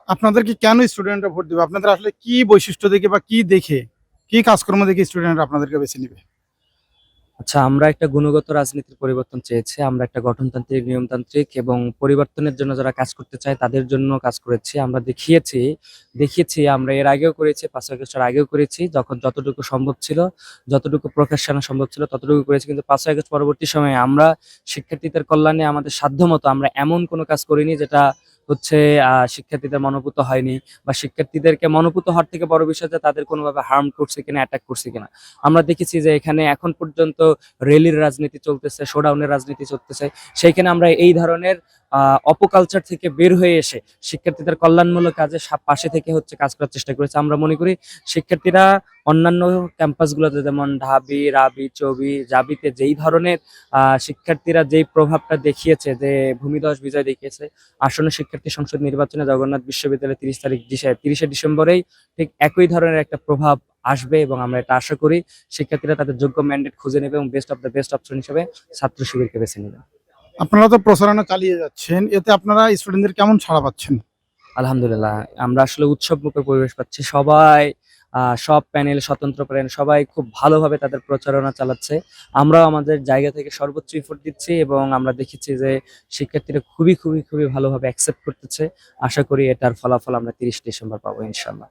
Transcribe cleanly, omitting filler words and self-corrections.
আপনাদেরকে কেন স্টুডেন্টরা ভোট দিবে? আপনাদের আসলে কি বৈশিষ্ট্য দেখে বা কি দেখে, কি কাজকর্ম দেখে স্টুডেন্টরা আপনাদেরকে বেছে নিবে? আচ্ছা, আমরা একটা গুণগত রাজনীতির পরিবর্তন চেয়েছি। আমরা একটা গঠনতান্ত্রিক, নিয়মতান্ত্রিক এবং পরিবর্তনের জন্য যারা কাজ করতে চায় তাদের জন্য কাজ করেছি। আমরা দেখিয়েছি আমরা এর আগেও করেছি, ৫ আগস্টের আগেও করেছি। যখন যতটুকু সম্ভব ছিল, যতটুকু প্রকাশ আনা সম্ভব ছিল ততটুকু করেছি। কিন্তু ৫ আগস্ট পরবর্তী সময়ে আমরা শিক্ষার্থীদের কল্যাণে আমাদের সাধ্যমতো আমরা এমন কোনো কাজ করিনি যেটা হচ্ছে শিক্ষার্থীদের মনোভূত হয়নি, বা শিক্ষার্থীদেরকে মনোভূত হওয়ার থেকে বড় বিষয় যে তাদের কোনোভাবে হার্ম করছে কিনা, অ্যাটাক করছে কিনা। আমরা দেখেছি যে এখানে এখন পর্যন্ত রেলির রাজনীতি চলতেছে, শোডাউনের রাজনীতি চলতেছে। সেইখানে আমরা এই ধরনের অপকালচার থেকে বের হয়ে এসে শিক্ষার্থীদের কল্যাণমূলক কাজে পাশে থেকে হচ্ছে কাজ করার চেষ্টা করেছে। আমরা মনে করি শিক্ষার্থীরা অন্যান্য ক্যাম্পাসগুলোতে যেমন ঢাবি, রাবি, চবি, জাবিতে যেই ধরনের শিক্ষার্থীরা যেই প্রভাবটা দেখিয়েছে, যে ভূমিধস বিজয় দেখিয়েছে, আসন্ন শিক্ষার্থী সংসদ নির্বাচনে জগন্নাথ বিশ্ববিদ্যালয়ে 30শে ডিসেম্বরেই ঠিক একই ধরনের একটা প্রভাব আসবে, এবং আমরা এটা আশা করি শিক্ষার্থীরা তাদের যোগ্য ম্যান্ডেট খুঁজে নেবে এবং best of the best option হিসেবে ছাত্র শিবিরকে বেছে নেবে। আপনারা তো প্রচারণা চালিয়ে যাচ্ছেন, এতে আপনারা স্টুডেন্টদের কেমন সাড়া পাচ্ছেন? আলহামদুলিল্লাহ, আমরা আসলে উৎসব মুখর পরিবেশ পাচ্ছি। সবাই সব প্যানেল, স্বতন্ত্র প্যানেল সবাই খুব ভালোভাবে তাদের প্রচারণা চালাচ্ছে। আমরাও আমাদের জায়গা থেকে সর্বোচ্চ এফোর্ট দিচ্ছি, এবং আমরা দেখেছি যে শিক্ষার্থীরা খুবই খুবই খুবই ভালোভাবে অ্যাকসেপ্ট করতেছে। আশা করি এটার ফলাফল আমরা 30 ডিসেম্বর পাবো ইনশাল্লাহ।